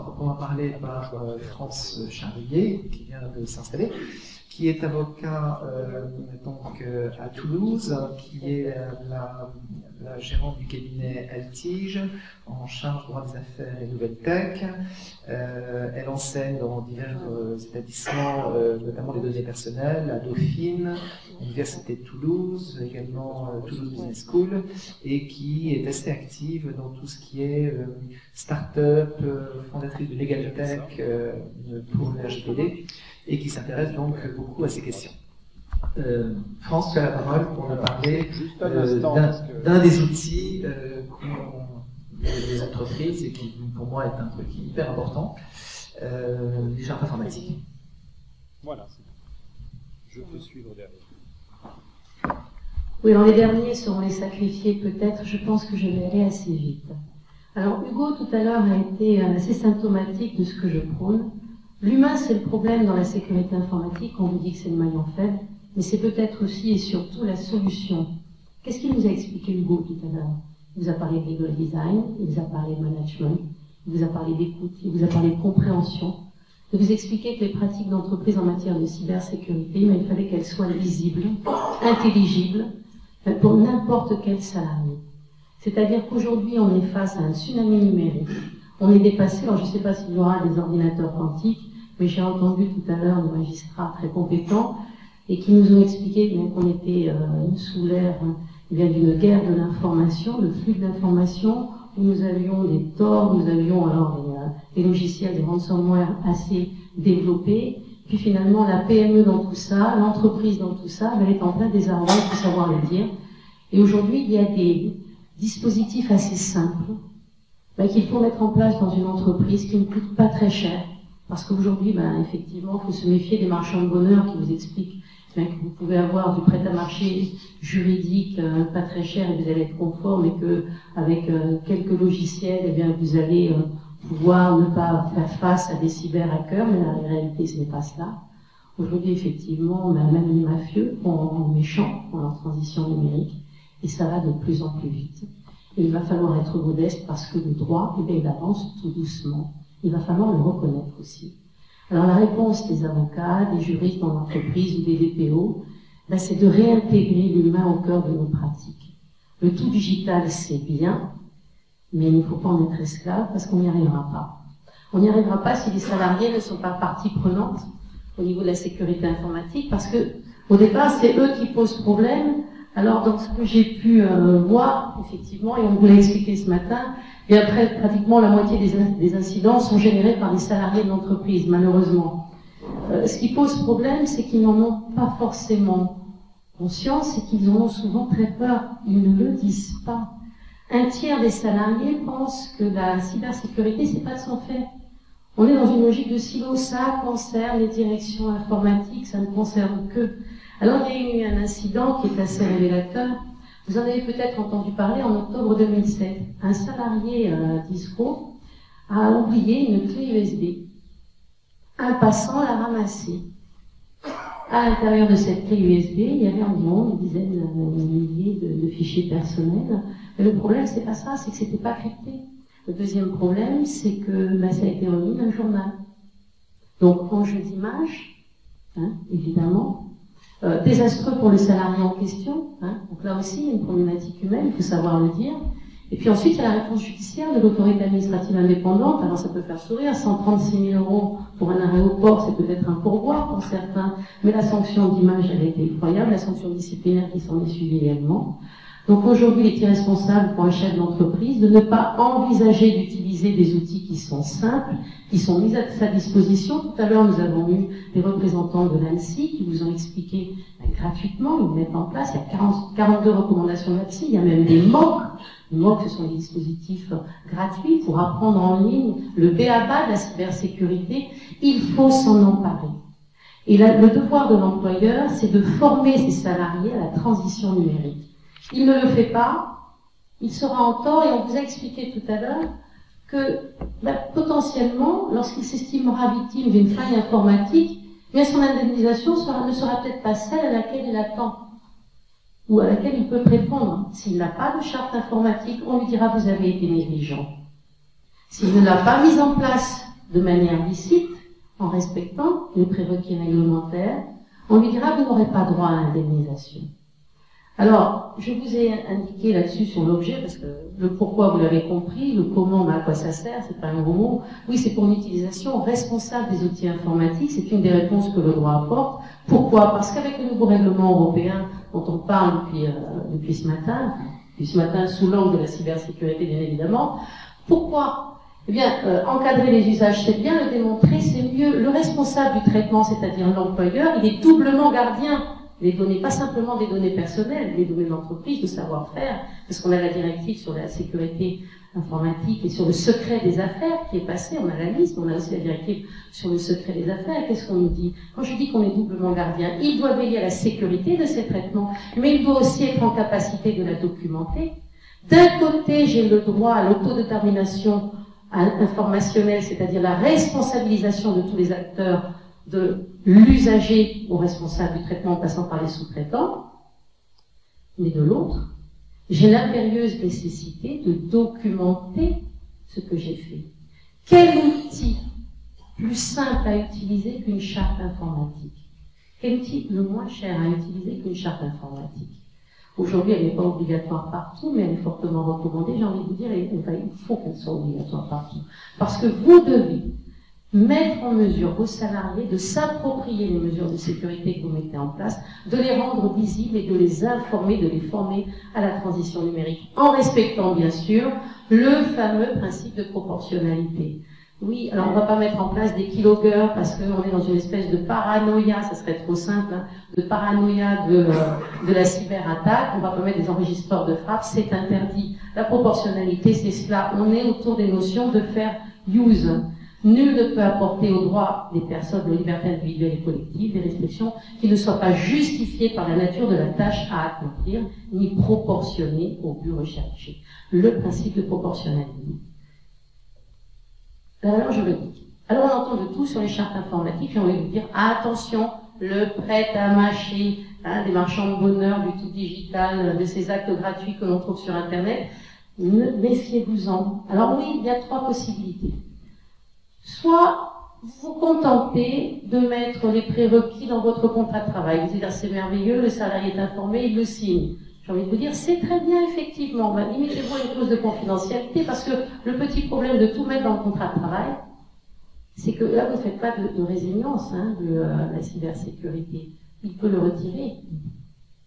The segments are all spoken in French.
proprement parler par France Charrier, qui vient de s'installer, qui est avocat à Toulouse, qui est la gérante du cabinet Altige, en charge droit des affaires et nouvelles tech. Elle enseigne dans divers établissements, notamment les données personnelles, à Dauphine, l'Université de Toulouse, également Toulouse Business School, et qui est assez active dans tout ce qui est start-up, fondatrice de Legal Tech pour le RGPD, et qui s'intéresse donc beaucoup à ces questions. France, tu as la parole pour nous parler d'un des outils des entreprises et qui, pour moi, est un truc hyper important, les chartes informatiques. Voilà, je peux suivre derrière. Oui, alors les derniers seront les sacrifiés peut-être, je pense que je vais aller assez vite. Alors Hugo tout à l'heure a été assez symptomatique de ce que je prône. L'humain, c'est le problème dans la sécurité informatique, on vous dit que c'est le maillon faible, mais c'est peut-être aussi et surtout la solution. Qu'est-ce qu'il nous a expliqué Hugo tout à l'heure? Il vous a parlé de legal design, il vous a parlé de management, il vous a parlé d'écoute, il vous a parlé de compréhension, de vous expliquer que les pratiques d'entreprise en matière de cybersécurité, mais il fallait qu'elles soient lisibles, intelligibles, pour n'importe quel salarié. C'est-à-dire qu'aujourd'hui, on est face à un tsunami numérique. On est dépassé, alors je ne sais pas s'il y aura des ordinateurs quantiques, mais j'ai entendu tout à l'heure des magistrats très compétents et qui nous ont expliqué qu'on était sous l'ère d'une guerre de l'information, le flux de l'information, où nous avions des torts, nous avions alors des logiciels, des ransomware assez développés, puis finalement la PME dans tout ça, l'entreprise dans tout ça, elle est en plein désarroi, il faut savoir le dire. Et aujourd'hui, il y a des dispositifs assez simples qu'il faut mettre en place dans une entreprise qui ne coûte pas très cher. Parce qu'aujourd'hui, effectivement, il faut se méfier des marchands de bonheur qui vous expliquent que vous pouvez avoir du prêt-à-marcher juridique pas très cher et vous allez être conforme et que avec quelques logiciels, eh bien, vous allez pouvoir ne pas faire face à des cyber-hackers, mais la réalité, ce n'est pas cela. Aujourd'hui, effectivement, même les mafieux font méchants dans leur transition numérique et ça va de plus en plus vite. Et il va falloir être modeste parce que le droit, il avance tout doucement. Il va falloir le reconnaître aussi. Alors la réponse des avocats, des juristes dans l'entreprise ou des DPO, c'est de réintégrer l'humain au cœur de nos pratiques. Le tout digital, c'est bien, mais il ne faut pas en être esclave parce qu'on n'y arrivera pas. On n'y arrivera pas si les salariés ne sont pas partie prenante au niveau de la sécurité informatique parce que, au départ, c'est eux qui posent problème. Alors, dans ce que j'ai pu voir, effectivement, et on vous l'a expliqué ce matin, et après, pratiquement la moitié des incidents sont générés par les salariés de l'entreprise, malheureusement. Ce qui pose problème, c'est qu'ils n'en ont pas forcément conscience et qu'ils en ont souvent très peur. Ils ne le disent pas. Un tiers des salariés pensent que la cybersécurité, c'est pas de son fait. On est dans une logique de silo, ça concerne les directions informatiques, ça ne concerne que. Alors, il y a eu un incident qui est assez révélateur. Vous en avez peut-être entendu parler en octobre 2007. Un salarié d'ISCO a oublié une clé USB. Un passant l'a ramassée. À l'intérieur de cette clé USB, il y avait environ une dizaine de milliers de fichiers personnels. Mais le problème, c'est pas ça, c'est que c'était pas crypté. Le deuxième problème, c'est que ça a été remis d'un journal. Donc, enjeu d'image, évidemment. Désastreux pour le salarié en question. Donc là aussi, il y a une problématique humaine, il faut savoir le dire. Et puis ensuite, il y a la réponse judiciaire de l'autorité administrative indépendante. Alors ça peut faire sourire, 136 000 € pour un aéroport, c'est peut-être un pourboire pour certains, mais la sanction d'image, elle a été effroyable, la sanction disciplinaire qui s'en est suivie également. Donc aujourd'hui, il est irresponsable pour un chef d'entreprise de ne pas envisager d'utiliser des outils qui sont simples, qui sont mis à sa disposition. Tout à l'heure, nous avons eu des représentants de l'ANSSI qui vous ont expliqué gratuitement, ils mettent en place, il y a 42 recommandations de l'ANSSI, il y a même des MOOC. Les MOOC, ce sont des dispositifs gratuits pour apprendre en ligne le b.a.-ba de la cybersécurité. Il faut s'en emparer. Et là, le devoir de l'employeur, c'est de former ses salariés à la transition numérique. Il ne le fait pas, il sera en tort, et on vous a expliqué tout à l'heure que potentiellement, lorsqu'il s'estimera victime d'une faille informatique, bien son indemnisation ne sera peut-être pas celle à laquelle il attend, ou à laquelle il peut prétendre. S'il n'a pas de charte informatique, on lui dira vous avez été négligent. S'il ne l'a pas mise en place, de manière licite, en respectant les prérequis réglementaires, on lui dira vous n'aurez pas droit à l'indemnisation. Alors, je vous ai indiqué là-dessus sur l'objet, parce que le pourquoi vous l'avez compris, le comment, mais à quoi ça sert, c'est pas un gros mot. Oui, c'est pour une utilisation responsable des outils informatiques, c'est une des réponses que le droit apporte. Pourquoi? Parce qu'avec le nouveau règlement européen dont on parle depuis ce matin sous l'angle de la cybersécurité bien évidemment, pourquoi? Eh bien, encadrer les usages, c'est bien, le démontrer, c'est mieux. Le responsable du traitement, c'est-à-dire l'employeur, il est doublement gardien des données, pas simplement des données personnelles, des données d'entreprise, de savoir-faire, parce qu'on a la directive sur la sécurité informatique et sur le secret des affaires qui est passée, on a la liste, on a aussi la directive sur le secret des affaires. Qu'est-ce qu'on nous dit? Quand je dis qu'on est doublement gardien, il doit veiller à la sécurité de ces traitements, mais il doit aussi être en capacité de la documenter. D'un côté, j'ai le droit à l'autodétermination informationnelle, c'est-à-dire la responsabilisation de tous les acteurs, de l'usager au responsable du traitement en passant par les sous-traitants, mais de l'autre, j'ai l'impérieuse nécessité de documenter ce que j'ai fait. Quel outil plus simple à utiliser qu'une charte informatique? Quel outil le moins cher à utiliser qu'une charte informatique? Aujourd'hui, elle n'est pas obligatoire partout, mais elle est fortement recommandée. J'ai envie de vous dire, il faut qu'elle soit obligatoire partout. Parce que vous devez mettre en mesure vos salariés de s'approprier les mesures de sécurité que vous mettez en place, de les rendre visibles et de les informer, de les former à la transition numérique, en respectant bien sûr le fameux principe de proportionnalité. Oui, alors on ne va pas mettre en place des keylogger parce qu'on est dans une espèce de paranoïa, ça serait trop simple, hein, de paranoïa de la cyberattaque. On ne va pas mettre des enregistreurs de frappe, c'est interdit. La proportionnalité, c'est cela. On est autour des notions de faire use. Nul ne peut apporter aux droits des personnes, aux libertés individuelles et collectives, des restrictions qui ne soient pas justifiées par la nature de la tâche à accomplir, ni proportionnées au but recherché. Le principe de proportionnalité. Alors je le dis. Alors on entend de tout sur les chartes informatiques, j'ai envie de vous dire, attention, le prêt à mâcher, hein, des marchands de bonheur, du tout digital, de ces actes gratuits que l'on trouve sur Internet, méfiez-vous-en. Alors oui, il y a trois possibilités. Soit vous contentez de mettre les prérequis dans votre contrat de travail. Vous dites, c'est merveilleux, le salarié est informé, il le signe. J'ai envie de vous dire, c'est très bien, effectivement. Ben, limitez-vous à une clause de confidentialité, parce que le petit problème de tout mettre dans le contrat de travail, c'est que là, vous ne faites pas de résilience hein, de la cybersécurité. Il peut le retirer.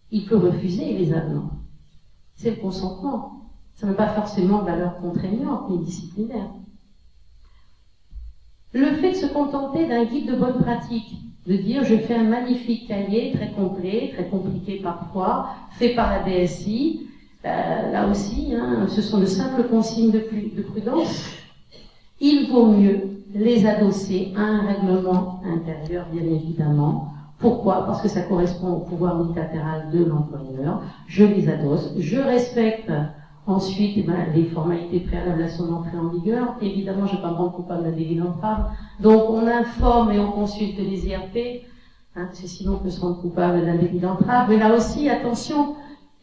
Il peut refuser les avenants. C'est le consentement. Ça n'a pas forcément valeur contraignante ni disciplinaire. Le fait de se contenter d'un guide de bonne pratique, de dire je fais un magnifique cahier très complet, très compliqué parfois, fait par la DSI, là aussi, hein, ce sont de simples consignes de prudence. Il vaut mieux les adosser à un règlement intérieur, bien évidemment. Pourquoi? Parce que ça correspond au pouvoir unilatéral de l'employeur. Je les adosse, je respecte ensuite les formalités préalables à son entrée en vigueur. Évidemment, je ne vais pas me rendre coupable d'un délit d'entrave. Donc on informe et on consulte les IRP, hein, parce que sinon on peut se rendre coupable d'un délit d'entrave. Mais là aussi, attention,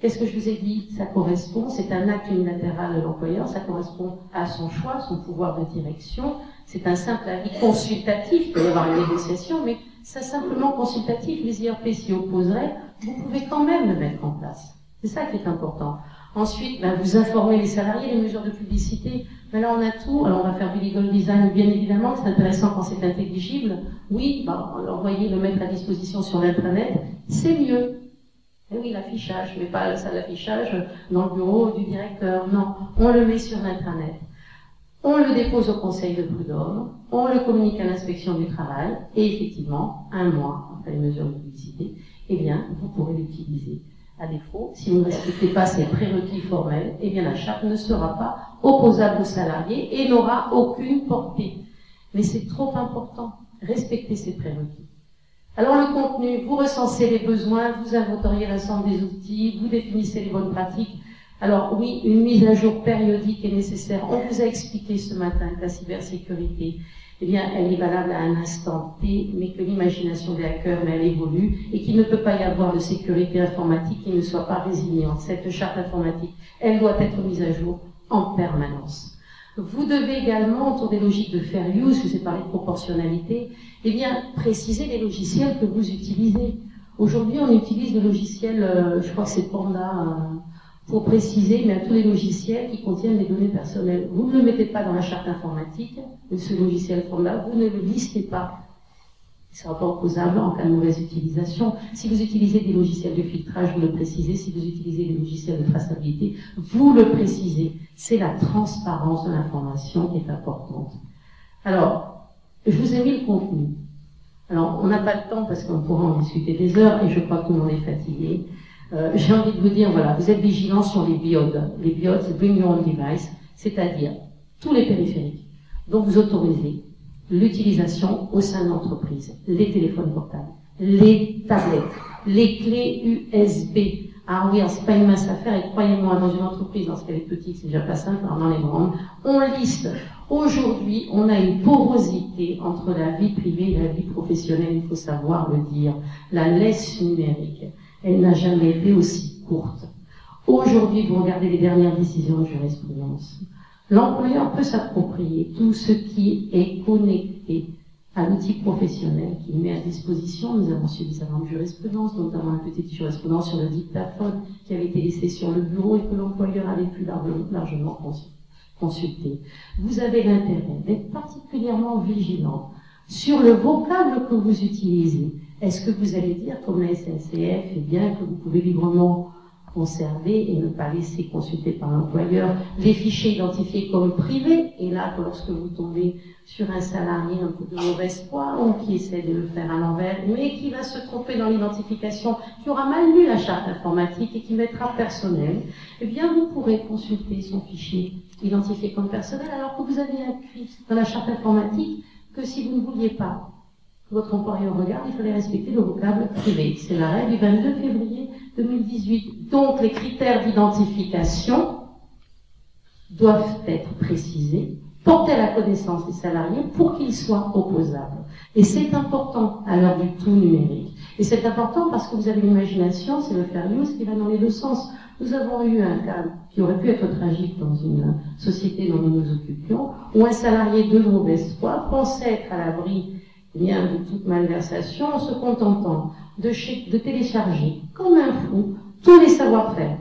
qu'est-ce que je vous ai dit? Ça correspond, c'est un acte unilatéral de l'employeur, ça correspond à son choix, son pouvoir de direction. C'est un simple avis consultatif, il peut y avoir une négociation, mais c'est simplement consultatif. Les IRP s'y opposeraient, vous pouvez quand même le mettre en place. C'est ça qui est important. Ensuite, vous informez les salariés, les mesures de publicité. Mais là, on a tout. Alors, on va faire du legal design, bien évidemment. C'est intéressant quand c'est intelligible. Oui, l'envoyer, le mettre à disposition sur l'intranet, c'est mieux. Et oui, l'affichage, mais pas ça, l'affichage dans le bureau du directeur. Non, on le met sur l'intranet. On le dépose au conseil de prud'homme. On le communique à l'inspection du travail. Et effectivement, un mois après les mesures de publicité, eh bien, vous pourrez l'utiliser. À défaut, si vous ne respectez pas ces prérequis formels, eh bien la charte ne sera pas opposable aux salariés et n'aura aucune portée. Mais c'est trop important, respectez ces prérequis. Alors le contenu, vous recensez les besoins, vous inventoriez l'ensemble des outils, vous définissez les bonnes pratiques. Alors oui, une mise à jour périodique est nécessaire. On vous a expliqué ce matin que la cybersécurité, eh bien, elle est valable à un instant T, mais que l'imagination des hackers, elle évolue, et qu'il ne peut pas y avoir de sécurité informatique qui ne soit pas résiliente. Cette charte informatique, elle doit être mise à jour en permanence. Vous devez également, autour des logiques de fair use, je vous ai parlé de proportionnalité, eh bien, préciser les logiciels que vous utilisez. Aujourd'hui, on utilise le logiciel, je crois que c'est Panda, pour préciser, mais à tous les logiciels qui contiennent des données personnelles. Vous ne le mettez pas dans la charte informatique, ce logiciel Panda, vous ne le listez pas. Il ne sera pas opposable en cas de mauvaise utilisation. Si vous utilisez des logiciels de filtrage, vous le précisez. Si vous utilisez des logiciels de traçabilité, vous le précisez. C'est la transparence de l'information qui est importante. Alors, je vous ai mis le contenu. Alors, on n'a pas le temps parce qu'on pourra en discuter des heures et je crois que tout le monde est fatigué. J'ai envie de vous dire, voilà, vous êtes vigilants sur les BIOD. Les BIOD, c'est Bring Your Own Device, c'est-à-dire tous les périphériques dont vous autorisez l'utilisation au sein de l'entreprise, les téléphones portables, les tablettes, les clés USB. Ah oui, c'est pas une mince affaire, et croyez-moi, dans une entreprise, lorsqu'elle est petite, c'est déjà pas simple, alors dans les grandes, on liste. Aujourd'hui, on a une porosité entre la vie privée et la vie professionnelle, il faut savoir le dire. La laisse numérique, elle n'a jamais été aussi courte. Aujourd'hui, vous regardez les dernières décisions de jurisprudence. L'employeur peut s'approprier tout ce qui est connecté à l'outil professionnel qu'il met à disposition. Nous avons suivi sa grande jurisprudence, notamment une petite jurisprudence sur le dictaphone qui avait été laissé sur le bureau et que l'employeur avait pu largement consulter. Vous avez l'intérêt d'être particulièrement vigilant sur le vocable que vous utilisez. Est-ce que vous allez dire, comme la SNCF, eh bien, que vous pouvez librement conserver et ne pas laisser consulter par l'employeur les fichiers identifiés comme privés, et là, que lorsque vous tombez sur un salarié un peu de mauvaise foi ou qui essaie de le faire à l'envers, mais qui va se tromper dans l'identification, qui aura mal lu la charte informatique et qui mettra personnel, eh bien, vous pourrez consulter son fichier identifié comme personnel, alors que vous avez appris dans la charte informatique que si vous ne vouliez pas que votre employeur regarde, il fallait respecter le vocable privé. C'est la règle du 22 février 2018. Donc, les critères d'identification doivent être précisés, portés à la connaissance des salariés pour qu'ils soient opposables. Et c'est important à l'heure du tout numérique. Et c'est important parce que vous avez l'imagination, c'est le fair use qui va dans les deux sens. Nous avons eu un cas qui aurait pu être tragique dans une société dont nous nous occupions, où un salarié de mauvaise foi pensait être à l'abri de toute malversation en se contentant de télécharger comme un fou tous les savoir-faire,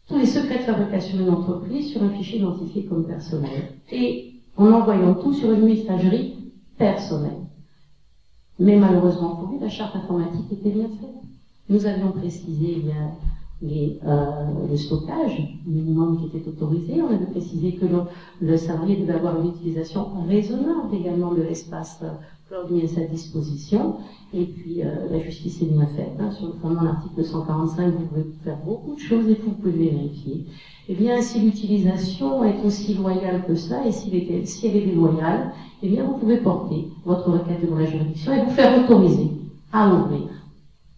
tous les secrets de fabrication d'une entreprise sur un fichier identifié comme personnel et en envoyant tout sur une messagerie personnelle. Mais malheureusement pour lui, la charte informatique était bien faite. Nous avions précisé le stockage minimum qui était autorisé. On avait précisé que le salarié devait avoir une utilisation raisonnable également de l'espace mis à sa disposition. Et puis la justice est bien faite. Sur le fondement de l'article 145, vous pouvez faire beaucoup de choses et vous pouvez vérifier. Eh bien, si l'utilisation est aussi loyale que ça, et si elle est déloyale, eh bien, vous pouvez porter votre requête devant la juridiction et vous faire autoriser à ouvrir,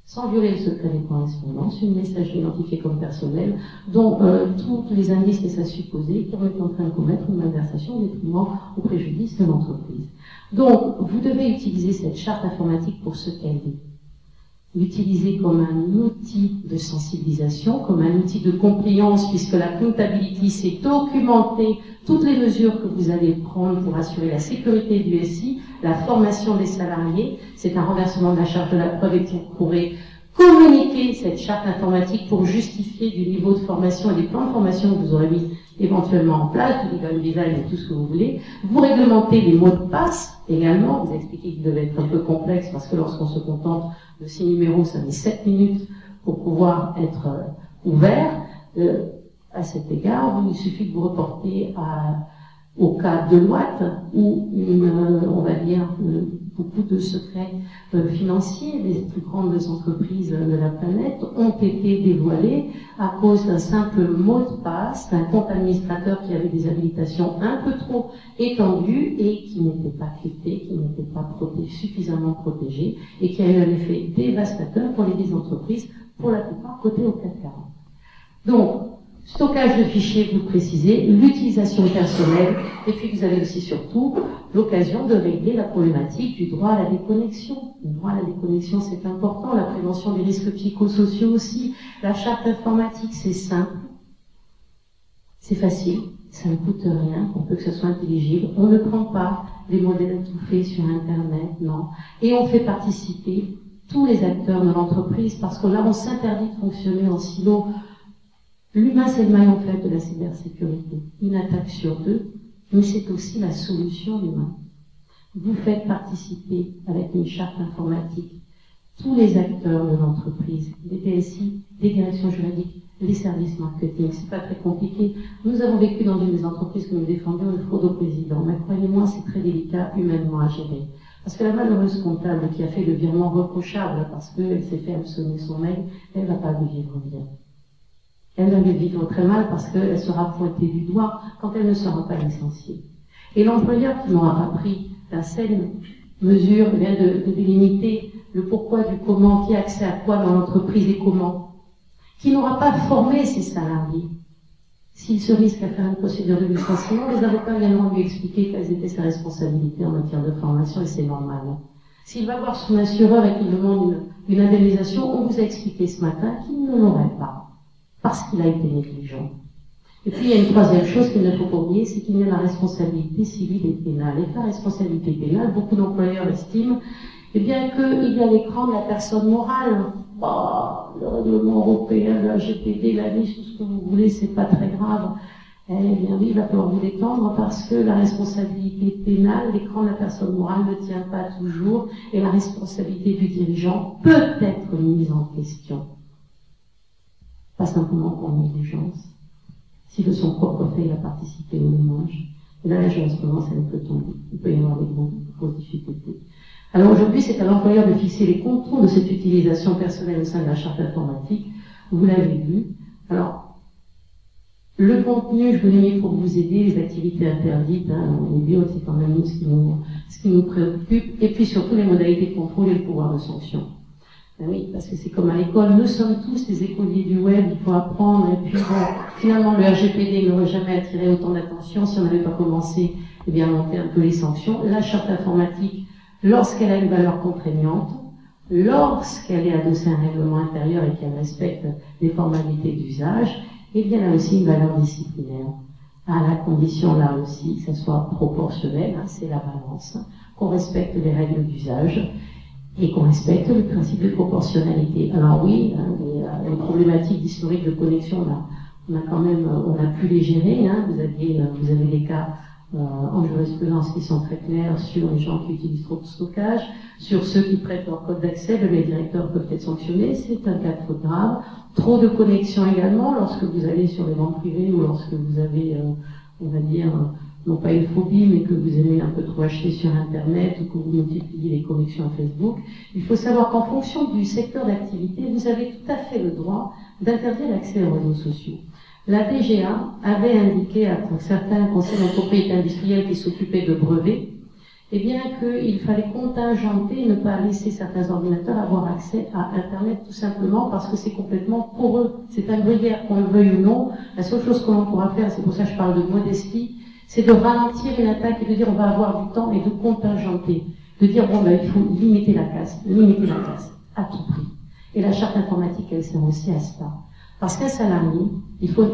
sans violer le secret des correspondances, une messagerie identifiée comme personnelle, dont tous les indices laissent à supposer qu'on est en train de commettre une malversation au détriment au préjudice de l'entreprise. Donc, vous devez utiliser cette charte informatique pour ce qu'elle est. L'utiliser comme un outil de sensibilisation, comme un outil de compliance, puisque la comptabilité, c'est documenter toutes les mesures que vous allez prendre pour assurer la sécurité du SI, la formation des salariés, c'est un renversement de la charge de la preuve et vous pourrez communiquer cette charte informatique pour justifier du niveau de formation et des plans de formation que vous aurez mis éventuellement en place, du legal design et tout ce que vous voulez. Vous réglementez les mots de passe également, vous expliquez qu'ils devaient être un peu complexes parce que lorsqu'on se contente de 6 numéros, ça met 7 minutes pour pouvoir être ouvert. À cet égard, il suffit de vous reporter au cas de Deloitte où on va dire, beaucoup de secrets financiers des plus grandes entreprises de la planète ont été dévoilés à cause d'un simple mot de passe, d'un compte administrateur qui avait des habilitations un peu trop étendues et qui n'était pas crypté, qui n'était pas suffisamment protégé et qui a eu un effet dévastateur pour les entreprises, pour la plupart cotées au CAC 40. Donc, stockage de fichiers, vous le précisez, l'utilisation personnelle, et puis vous avez aussi surtout l'occasion de régler la problématique du droit à la déconnexion. Le droit à la déconnexion, c'est important, la prévention des risques psychosociaux aussi. La charte informatique, c'est simple, C'est facile, ça ne coûte rien, pour peu que ce soit intelligible. On ne prend pas des modèles tout faits sur Internet, non. Et on fait participer tous les acteurs de l'entreprise, parce que là, on s'interdit de fonctionner en silo. L'humain, c'est le maillon faible de la cybersécurité. Une attaque sur deux, mais c'est aussi la solution, l'humain. Vous faites participer, avec une charte informatique, tous les acteurs de l'entreprise, des DSI, des directions juridiques, les services marketing. C'est pas très compliqué. Nous avons vécu dans une des entreprises que nous défendions une fraude au président. Mais croyez-moi, c'est très délicat humainement à gérer. Parce que la malheureuse comptable qui a fait le virement reprochable parce qu'elle s'est fait hameçonner son mail, elle va pas lui vivre bien. Elle va lui vivre très mal parce qu'elle sera pointée du doigt quand elle ne sera pas licenciée. Et l'employeur qui n'aura pas pris la saine mesure de délimiter le pourquoi du comment, qui a accès à quoi dans l'entreprise et comment, qui n'aura pas formé ses salariés. S'il se risque à faire une procédure de licenciement, les avocats viendront lui expliquer quelles étaient ses responsabilités en matière de formation, et c'est normal. S'il va voir son assureur et qu'il demande une indemnisation, on vous a expliqué ce matin qu'il ne l'aurait pas, parce qu'il a été négligent. Et puis il y a une troisième chose qu'il ne faut pas oublier, c'est qu'il y a la responsabilité civile et pénale. Et la responsabilité pénale, beaucoup d'employeurs estiment, eh bien qu'il y a l'écran de la personne morale. Bah, le règlement européen, le RGPD, la liste, tout ce que vous voulez, c'est pas très grave. Eh bien oui, il va falloir vous détendre parce que la responsabilité pénale, l'écran de la personne morale ne tient pas toujours et la responsabilité du dirigeant peut être mise en question. Pas simplement pour négligence. Si de son propre fait il a participé au ménage, et là la jurisprudence elle peut tomber. Il peut y avoir des grosses difficultés. Alors aujourd'hui, c'est à l'employeur de fixer les contours de cette utilisation personnelle au sein de la charte informatique. Vous l'avez vu. Alors, le contenu, je vous l'ai mis pour vous aider, les activités interdites, c'est quand même nous, ce qui nous préoccupe, et puis surtout les modalités de contrôle et le pouvoir de sanction. Ben oui, parce que c'est comme à l'école, nous sommes tous des écoliers du web, il faut apprendre, et puis bon, finalement le RGPD n'aurait jamais attiré autant d'attention si on n'avait pas commencé, eh bien, à monter un peu les sanctions. La charte informatique, lorsqu'elle a une valeur contraignante, lorsqu'elle est adossée à un règlement intérieur et qu'elle respecte les formalités d'usage, eh bien, elle a aussi une valeur disciplinaire. À la condition, là aussi, que ça soit proportionnel, c'est la balance, qu'on respecte les règles d'usage et qu'on respecte le principe de proportionnalité. Alors oui, les problématiques d'historique de connexion, là, on a pu les gérer, vous avez des cas en jurisprudence qui sont très clairs sur les gens qui utilisent trop de stockage, sur ceux qui prêtent leur code d'accès, les directeurs peuvent être sanctionnés, c'est un cas de faute grave. Trop de connexion également, lorsque vous allez sur les banques privées ou lorsque vous avez, on va dire, non pas une phobie, mais que vous aimez un peu trop acheter sur Internet ou que vous multipliez les connexions Facebook. Il faut savoir qu'en fonction du secteur d'activité, vous avez tout à fait le droit d'interdire l'accès aux réseaux sociaux. La DGA avait indiqué à certains conseils de propriété industrielle qui s'occupaient de brevets, eh bien qu'il fallait contingenter, ne pas laisser certains ordinateurs avoir accès à Internet tout simplement parce que c'est complètement pour eux. C'est un gruyère, qu'on le veuille ou non. La seule chose que l'on pourra faire, c'est pour ça que je parle de modestie, c'est de ralentir une attaque et de dire on va avoir du temps et de contingenter. De dire bon ben il faut limiter la casse à tout prix. Et la charte informatique, elle sert aussi à cela. Parce qu'un salarié, il faut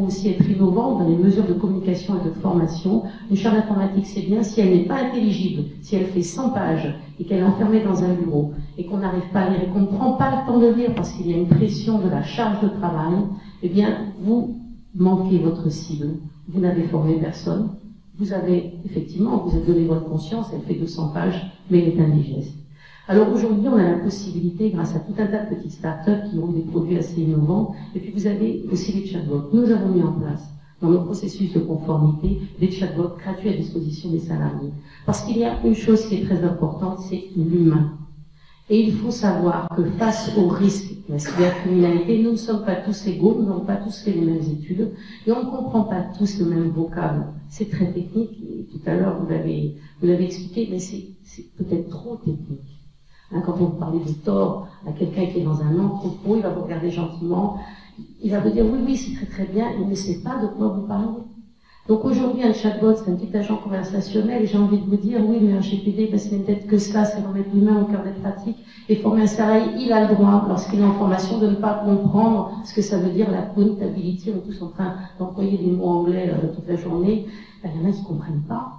aussi être innovant dans les mesures de communication et de formation. Une charte informatique, c'est bien si elle n'est pas intelligible, si elle fait 100 pages et qu'elle est enfermée dans un bureau et qu'on n'arrive pas à lire et qu'on ne prend pas le temps de lire parce qu'il y a une pression de la charge de travail, eh bien, vous manquez votre cible. Vous n'avez formé personne. Vous avez donné votre conscience, elle fait 200 pages, mais elle est indigeste. Alors aujourd'hui, on a la possibilité, grâce à tout un tas de petites startups qui ont des produits assez innovants, et puis vous avez aussi les chatbots. Nous avons mis en place, dans nos processus de conformité, des chatbots gratuits à disposition des salariés. Parce qu'il y a une chose qui est très importante, c'est l'humain. Et il faut savoir que face au risque de la cybercriminalité, nous ne sommes pas tous égaux, nous n'avons pas tous fait les mêmes études, et on ne comprend pas tous le même vocable. C'est très technique, et tout à l'heure vous l'avez expliqué, mais c'est peut-être trop technique. Quand vous parlez de tort à quelqu'un qui est dans un entrepôt, il va vous regarder gentiment, il va vous dire oui, c'est très très bien, il ne sait pas de quoi vous parlez. Donc aujourd'hui, un chatbot, c'est un petit agent conversationnel, et j'ai envie de vous dire, oui, mais un GPD, ben, c'est peut-être que cela, c'est remettre l'humain au cœur des pratiques, et former un salarié, il a le droit, lorsqu'il est en formation, de ne pas comprendre ce que ça veut dire la accountability. On est tous en train d'employer des mots anglais toute la journée. Ben, il y en a qui ne comprennent pas.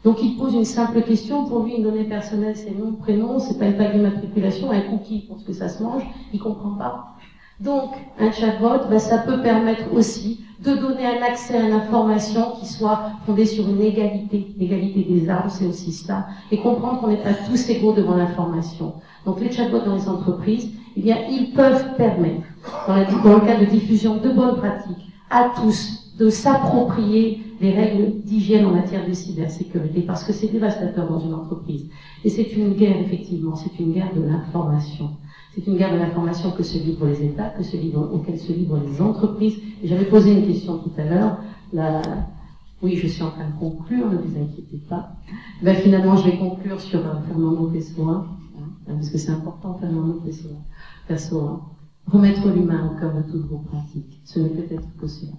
Donc il pose une simple question, pour lui, une donnée personnelle, c'est nom, prénom, c'est pas une plaque d'immatriculation, un cookie pour ce que ça se mange, il comprend pas. Donc, un chatbot, ben, ça peut permettre aussi de donner un accès à l'information qui soit fondée sur une égalité. L'égalité des armes, c'est aussi cela. Et comprendre qu'on n'est pas tous égaux devant l'information. Donc, les chatbots dans les entreprises, eh bien, ils peuvent permettre, dans le cas de diffusion de bonnes pratiques, à tous de s'approprier les règles d'hygiène en matière de cybersécurité, parce que c'est dévastateur dans une entreprise. Et c'est une guerre, effectivement, c'est une guerre de l'information. C'est une guerre de l'information que se livrent les États, auquel se livrent les entreprises. Et j'avais posé une question tout à l'heure. Oui, je suis en train de conclure, ne vous inquiétez pas. Ben, finalement, je vais conclure sur Fernando Pessoa, parce que c'est important, Fernando Pessoa. Remettre l'humain au cœur de toutes vos pratiques. Ce n'est peut-être que cela.